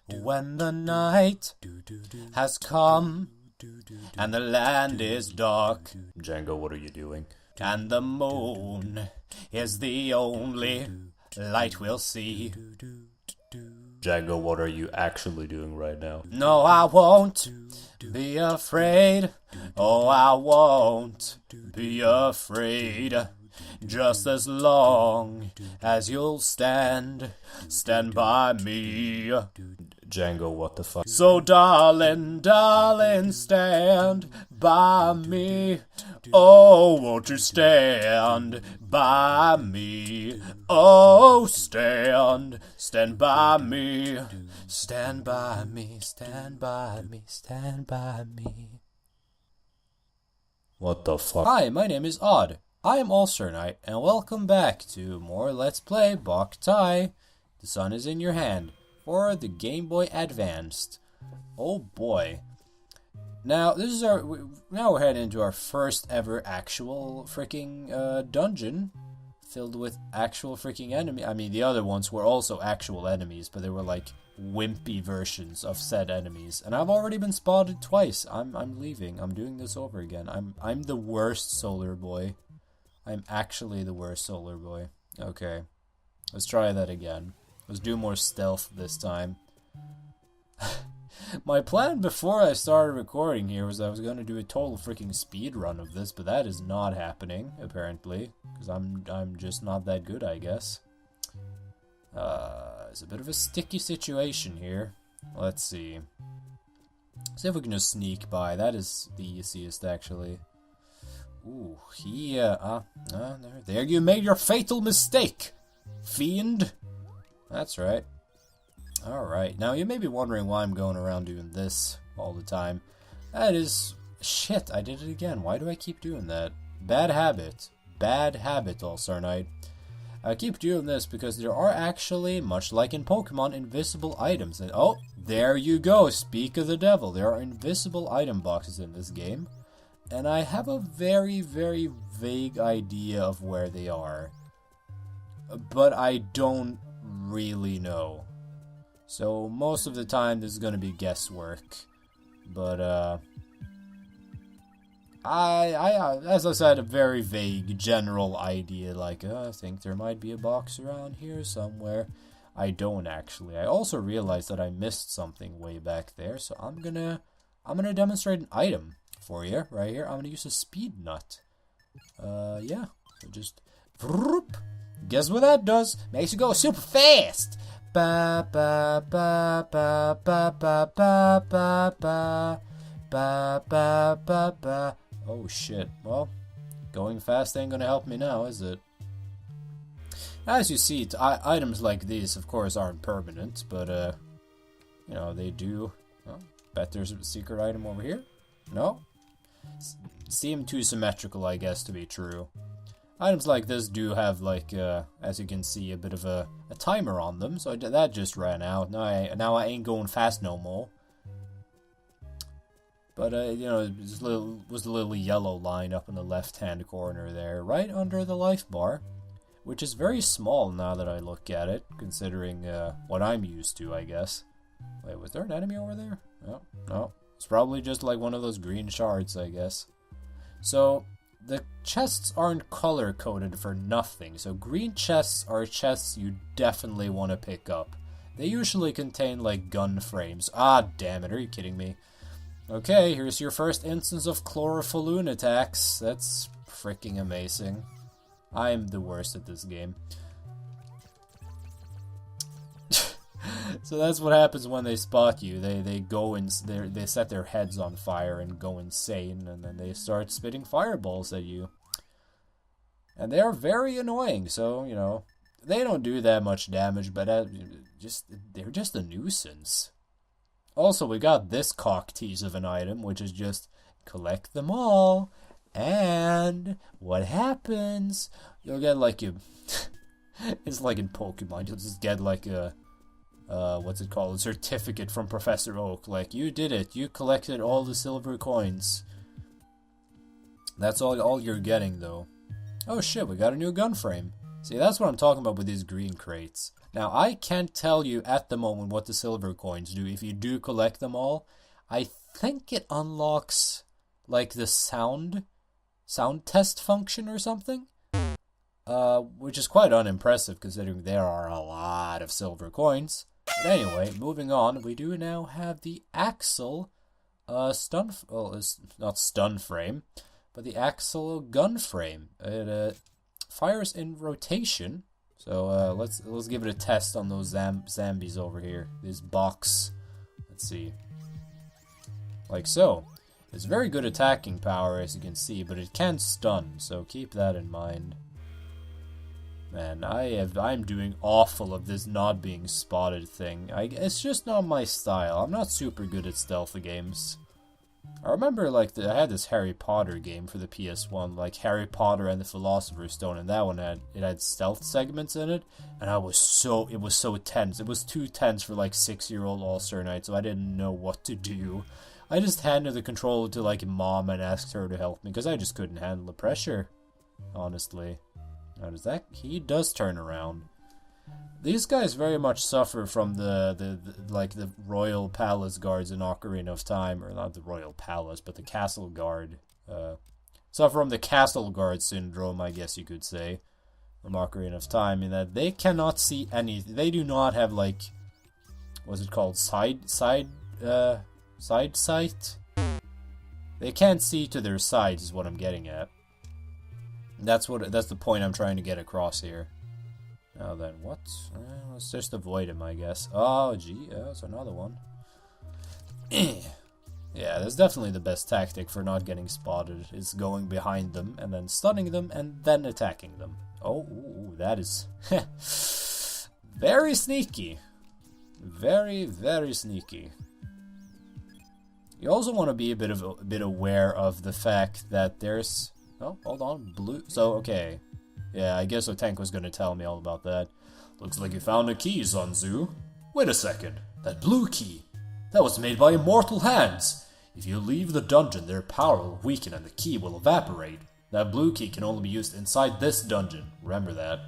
When the night has come and the land is dark, Django, what are you doing? and the moon is the only light we'll see. Django, what are you actually doing right now? No, I won't be afraid. Oh, I won't be afraid. Just as long as you'll stand by me. Django, what the fuck? So darling, darling, stand by me. Oh, won't you stand by me? Oh, stand by me. Stand by me, stand by me, stand by me. What the fuck? Hi, my name is Odd. I am Ulcer Knight, and welcome back to more Let's Play Boktai. The sun is in your hand for the Game Boy Advanced. Oh boy! Now we're heading into our first ever actual freaking dungeon filled with actual freaking enemies. I mean, the other ones were also actual enemies, but they were like wimpy versions of said enemies. And I've already been spotted twice. I'm leaving. I'm doing this over again. I'm the worst solar boy. I'm actually the worst solar boy. Okay. Let's try that again. Let's do more stealth this time. My plan before I started recording here was I was going to do a total freaking speed run of this, but that is not happening, apparently. Because I'm just not that good, I guess. It's a bit of a sticky situation here. Let's see. See if we can just sneak by. That is the easiest, actually. Ooh, there you made your fatal mistake, fiend. That's right. Alright, now you may be wondering why I'm going around doing this all the time. That is... shit, I did it again. Why do I keep doing that? Bad habit. Bad habit, Ulcer Knight. I keep doing this because there are actually, much like in Pokemon, invisible items. And oh, there you go, speak of the devil. There are invisible item boxes in this game. And I have a very, very vague idea of where they are. But I don't really know. So most of the time this is going to be guesswork. But I as I said, a very vague general idea, like I think there might be a box around here somewhere. I don't actually. I also realized that I missed something way back there, so I'm gonna demonstrate an item for you right here. I'm gonna use a speed nut. Yeah. So just vroop. Guess what that does? Makes you go super fast. Ba ba ba ba ba ba ba ba ba ba ba ba ba. Oh shit. Well, going fast ain't gonna help me now, is it? As you see, items like these, of course, aren't permanent, but you know, they do. Well, bet there's a secret item over here. No? Seem too symmetrical, I guess, to be true. Items like this do have, like, as you can see, a bit of a timer on them, so that just ran out. Now I ain't going fast no more. But, you know, it was the little yellow line up in the left-hand corner there, right under the life bar, which is very small now that I look at it, considering what I'm used to, I guess. Wait, was there an enemy over there? No. It's probably just like one of those green shards, I guess. So, the chests aren't color-coded for nothing, so green chests are chests you definitely want to pick up. They usually contain, like, gun frames. Ah, damn it, are you kidding me? Okay, here's your first instance of chlorophyllune attacks. That's freaking amazing. I'm the worst at this game. So that's what happens when they spot you. They go and they set their heads on fire and go insane, and then they start spitting fireballs at you. And they are very annoying. So you know they don't do that much damage, but they're just a nuisance. Also, we got this cock tease of an item, which is just collect them all, and what happens? You'll get like a. It's like in Pokemon. You'll just get like a. What's it called? A certificate from Professor Oak. Like, you did it. You collected all the silver coins. That's all you're getting, though. Oh shit, we got a new gun frame. See, that's what I'm talking about with these green crates. Now, I can't tell you at the moment what the silver coins do. If you do collect them all, I think it unlocks, like, the sound test function or something. Which is quite unimpressive considering there are a lot of silver coins. But anyway, moving on, we do now have the axle, it's not stun frame, but the axle gun frame. It fires in rotation. So let's give it a test on those zombies over here. This box. Let's see. Like so. It's very good attacking power, as you can see, but it can stun, so keep that in mind. Man, I'm doing awful of this not being spotted thing. It's just not my style. I'm not super good at stealth games. I remember, like, I had this Harry Potter game for the PS1, like Harry Potter and the Philosopher's Stone, and that one had stealth segments in it, and it was so tense. It was too tense for, like, 6-year-old All-Star Night, so I didn't know what to do. I just handed the controller to, like, Mom and asked her to help me, because I just couldn't handle the pressure, honestly. Now, he does turn around. These guys very much suffer from the Royal Palace guards in Ocarina of Time, or not the Royal Palace, but the Castle Guard. Suffer from the Castle Guard syndrome, I guess you could say, from Ocarina of Time, in that they cannot see anything. They do not have, like, what's it called, side sight? They can't see to their sides, is what I'm getting at. That's the point I'm trying to get across here. Now then, what? Let's just avoid him, I guess. Oh, gee, that's another one. Yeah, that's definitely the best tactic for not getting spotted, is going behind them, and then stunning them, and then attacking them. Oh, ooh, that is very sneaky. Very, very sneaky. You also want to be a bit aware of the fact that there's... Oh, hold on, blue... So, okay. Yeah, I guess Otenko's gonna tell me all about that. Looks like you found a key, Zanzu. Wait a second. That blue key. That was made by immortal hands. If you leave the dungeon, their power will weaken and the key will evaporate. That blue key can only be used inside this dungeon. Remember that.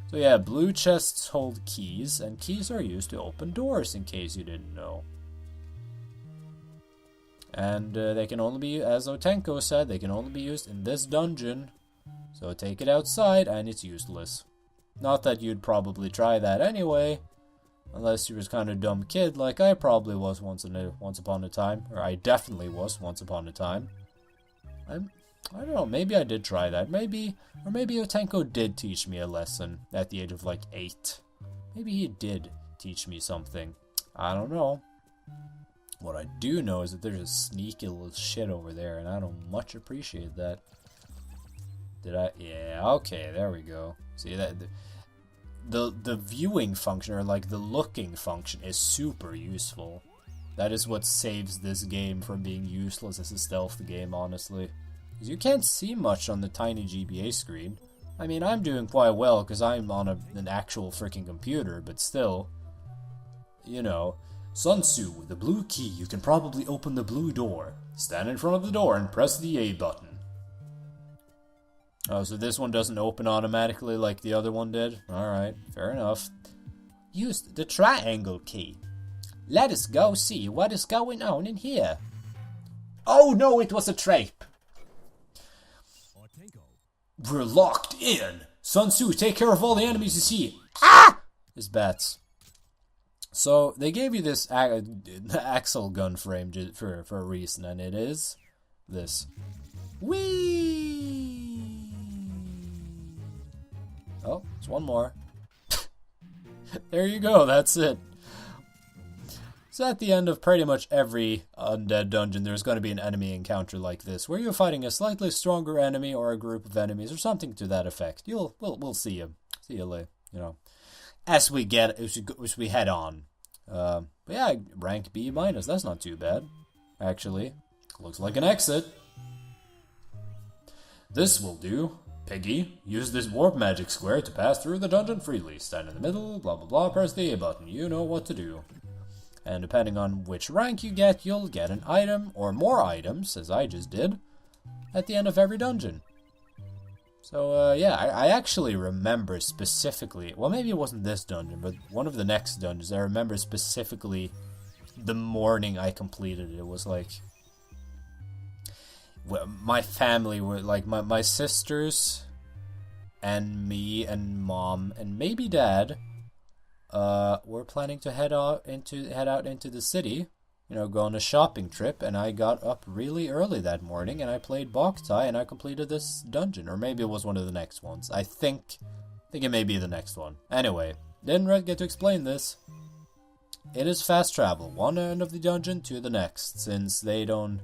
So yeah, blue chests hold keys, and keys are used to open doors, in case you didn't know. And they can only be, as Otenko said, they can only be used in this dungeon. So take it outside and it's useless. Not that you'd probably try that anyway, unless you was kind of dumb kid like I probably was once upon a time, or I definitely was once upon a time. I don't know, maybe I did try that. Maybe Otenko did teach me a lesson at the age of like 8. Maybe he did teach me something. I don't know. What I do know is that there's a sneaky little shit over there, and I don't much appreciate that. Did I? Yeah, okay, there we go. See, that the viewing function, or like the looking function, is super useful. That is what saves this game from being useless as a stealth game, honestly. Because you can't see much on the tiny GBA screen. I mean, I'm doing quite well because I'm on an actual freaking computer, but still, you know. Sun Tzu, with the blue key, you can probably open the blue door. Stand in front of the door and press the A button. Oh, so this one doesn't open automatically like the other one did? Alright, fair enough. Use the triangle key. Let us go see what is going on in here. Oh no, it was a trap. We're locked in. Sun Tzu, take care of all the enemies you see. Ah! His bats. So, they gave you this axle gun frame for a reason, and it is this. Whee! Oh, there's one more. There you go, that's it. So at the end of pretty much every undead dungeon, there's going to be an enemy encounter like this, where you're fighting a slightly stronger enemy or a group of enemies or something to that effect. We'll see you later, you know. As we head on. But yeah, rank B-, that's not too bad. Actually, looks like an exit. This will do. Piggy, use this warp magic square to pass through the dungeon freely. Stand in the middle, blah blah blah, press the A button. You know what to do. And depending on which rank you get, you'll get an item, or more items, as I just did, at the end of every dungeon. So, yeah, I actually remember specifically, well, maybe it wasn't this dungeon, but one of the next dungeons, I remember specifically the morning I completed it. It was like, my family were, like, my sisters and me and mom and maybe dad, were planning to head out into the city, go on a shopping trip, and I got up really early that morning, and I played Boktai, and I completed this dungeon. Or maybe it was one of the next ones. I think it may be the next one. Anyway, didn't get to explain this. It is fast travel. One end of the dungeon to the next, since they don't...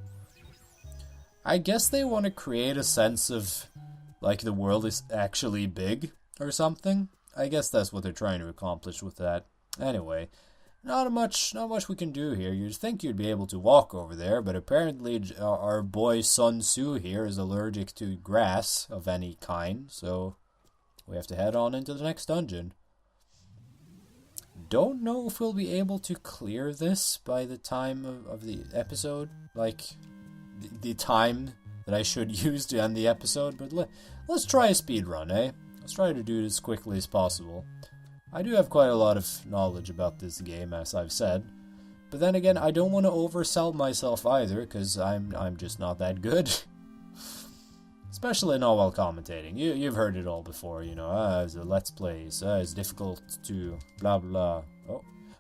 I guess they want to create a sense of, like, the world is actually big, or something. I guess that's what they're trying to accomplish with that. Anyway... Not much we can do here. You'd think you'd be able to walk over there, but apparently our boy Sun Tzu here is allergic to grass of any kind, so we have to head on into the next dungeon. Don't know if we'll be able to clear this by the time of the episode, like the time that I should use to end the episode, but let's try a speed run, eh? Let's try to do it as quickly as possible. I do have quite a lot of knowledge about this game, as I've said. But then again, I don't want to oversell myself either, because I'm just not that good. Especially not while commentating. You've heard it all before, it's a let's plays, it's difficult to blah blah.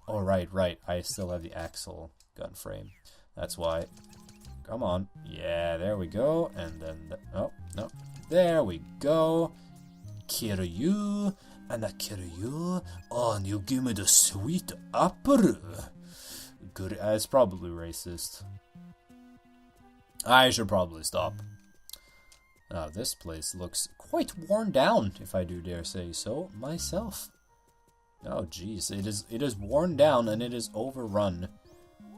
Oh, right, I still have the axle gun frame. That's why. Come on. Yeah, there we go. And then, oh, no. There we go. Kiryu. And I kill you, and you give me the sweet apple. Good, it's probably racist. I should probably stop. Now, this place looks quite worn down, if I do dare say so myself. Oh, jeez, it is worn down and it is overrun.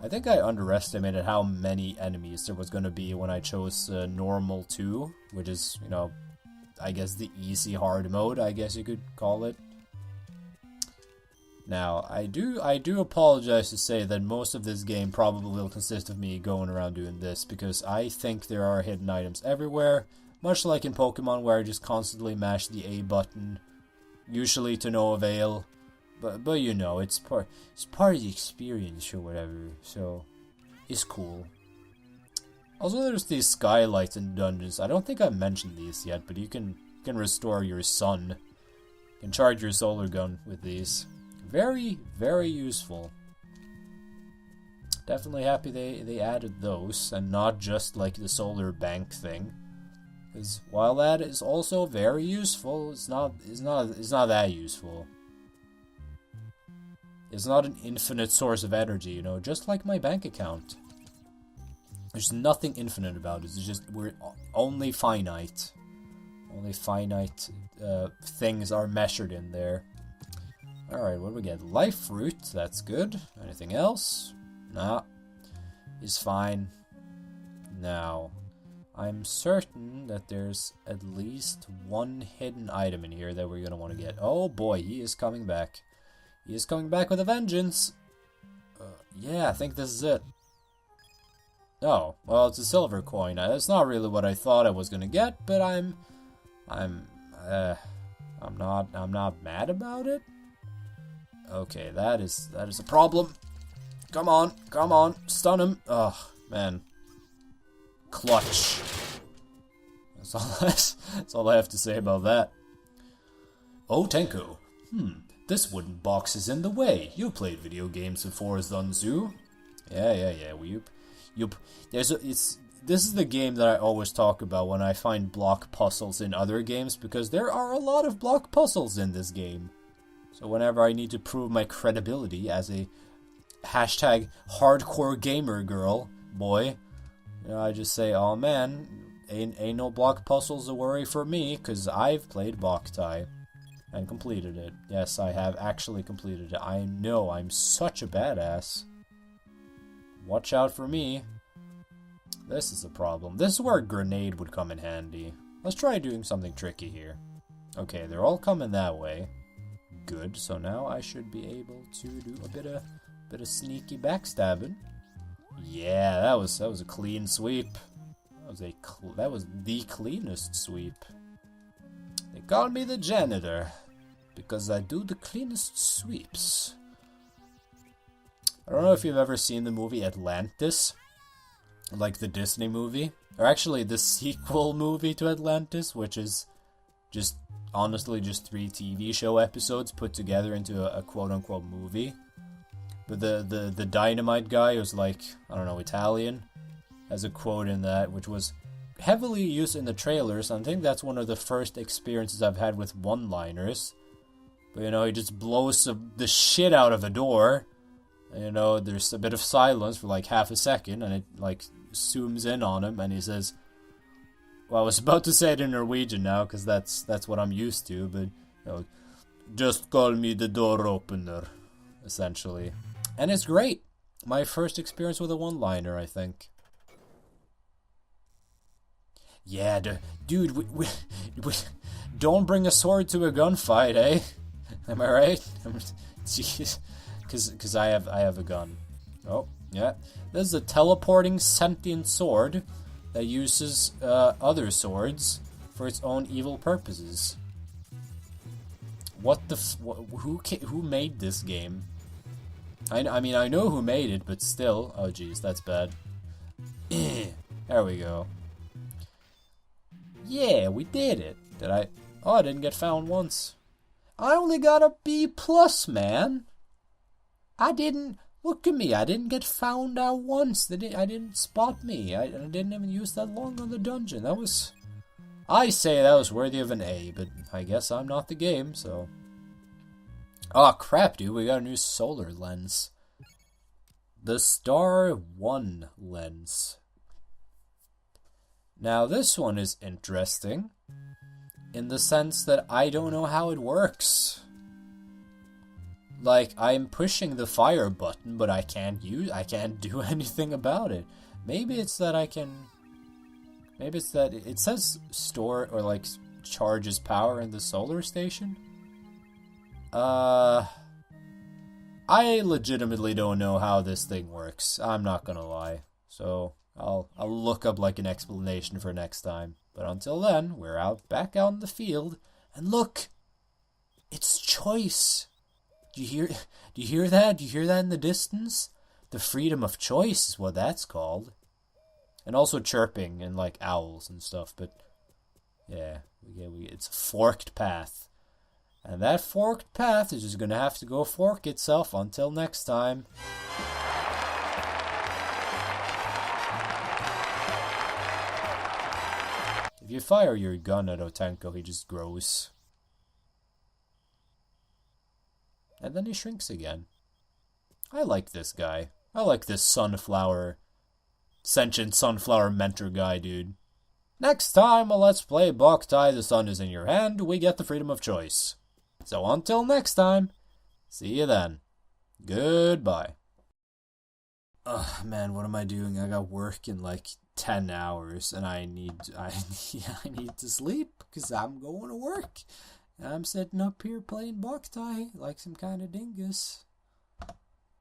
I think I underestimated how many enemies there was going to be when I chose normal 2, which is, I guess the easy hard mode, I guess you could call it. Now, I do apologize to say that most of this game probably will consist of me going around doing this, because I think there are hidden items everywhere, much like in Pokemon where I just constantly mash the A button, usually to no avail. But it's part of the experience or whatever, so it's cool. Also, there's these skylights in dungeons. I don't think I mentioned these yet, but you can restore your sun. You can charge your solar gun with these. Very, very useful. Definitely happy they added those, and not just like the solar bank thing. Because while that is also very useful, it's not that useful. It's not an infinite source of energy, just like my bank account. There's nothing infinite about it. It's just we're only finite. Only finite things are measured in there. Alright, what do we get? Life fruit, that's good. Anything else? Nah. Is fine. Now, I'm certain that there's at least one hidden item in here that we're going to want to get. Oh boy, he is coming back. He is coming back with a vengeance. Yeah, I think this is it. Oh, well, it's a silver coin. That's not really what I thought I was gonna get, but I'm not mad about it. Okay, that is a problem. Come on, stun him. Oh man, clutch. That's all I have to say about that. Oh, Tenko. This wooden box is in the way. You played video games before, Zunzu. Yeah. This is the game that I always talk about when I find block puzzles in other games, because there are a lot of block puzzles in this game. So whenever I need to prove my credibility as a hashtag hardcore gamer girl, boy, I just say, oh man, ain't no block puzzles a worry for me, because I've played Boktai and completed it. Yes, I have actually completed it. I know, I'm such a badass. Watch out for me. This is the problem. This is where a grenade would come in handy. Let's try doing something tricky here. Okay, they're all coming that way. Good, so now I should be able to do a bit of sneaky backstabbing. Yeah, that was a clean sweep. That was the cleanest sweep. Call me the janitor, because I do the cleanest sweeps. I don't know if you've ever seen the movie Atlantis, like the Disney movie, or actually the sequel movie to Atlantis, which is just, honestly, just 3 TV show episodes put together into a quote-unquote movie. But the dynamite guy who's like, I don't know, Italian, has a quote in that, which was heavily used in the trailers. I think that's one of the first experiences I've had with one-liners. But, you know, he just blows the shit out of a door. And, you know, there's a bit of silence for like half a second, and it, like, zooms in on him, and he says, well, I was about to say it in Norwegian now, because that's what I'm used to, but, you know, just call me the door opener, essentially. And it's great. My first experience with a one-liner, I think. Yeah, dude, we don't bring a sword to a gunfight, eh? Am I right? Jeez, because I have a gun. Oh, yeah. This is a teleporting sentient sword that uses other swords for its own evil purposes. What the who made this game? I mean, I know who made it, but still. Oh, jeez, that's bad. There we go. Yeah, we did it. Did I? Oh, I didn't get found once. I only got a B+, man. I didn't. Look at me. I didn't get found out once. I didn't spot me. I didn't even use that long on the dungeon. That was. I say that was worthy of an A, but I guess I'm not the game, so. Oh crap, dude. We got a new solar lens. The Star 1 lens. Now, this one is interesting in the sense that I don't know how it works. Like, I'm pushing the fire button, but I can't do anything about it. Maybe it's that it says store or like charges power in the solar station. I legitimately don't know how this thing works. I'm not gonna lie. So I'll look up like an explanation for next time. But until then, we're back out in the field, and look, it's choice. Do you hear that? Do you hear that in the distance? The freedom of choice is what that's called. And also chirping and like owls and stuff. But yeah, it's a forked path, and that forked path is just gonna have to go fork itself until next time. If you fire your gun at Otenko, he just grows. And then he shrinks again. I like this guy. I like this sentient sunflower mentor guy, dude. Next time on Let's Play Boktai, the sun is in your hand, we get the freedom of choice. So until next time, see you then. Goodbye. Ugh, man, what am I doing? I got work in like 10 hours, and I need to sleep because I'm going to work. I'm sitting up here playing Boktai like some kind of dingus.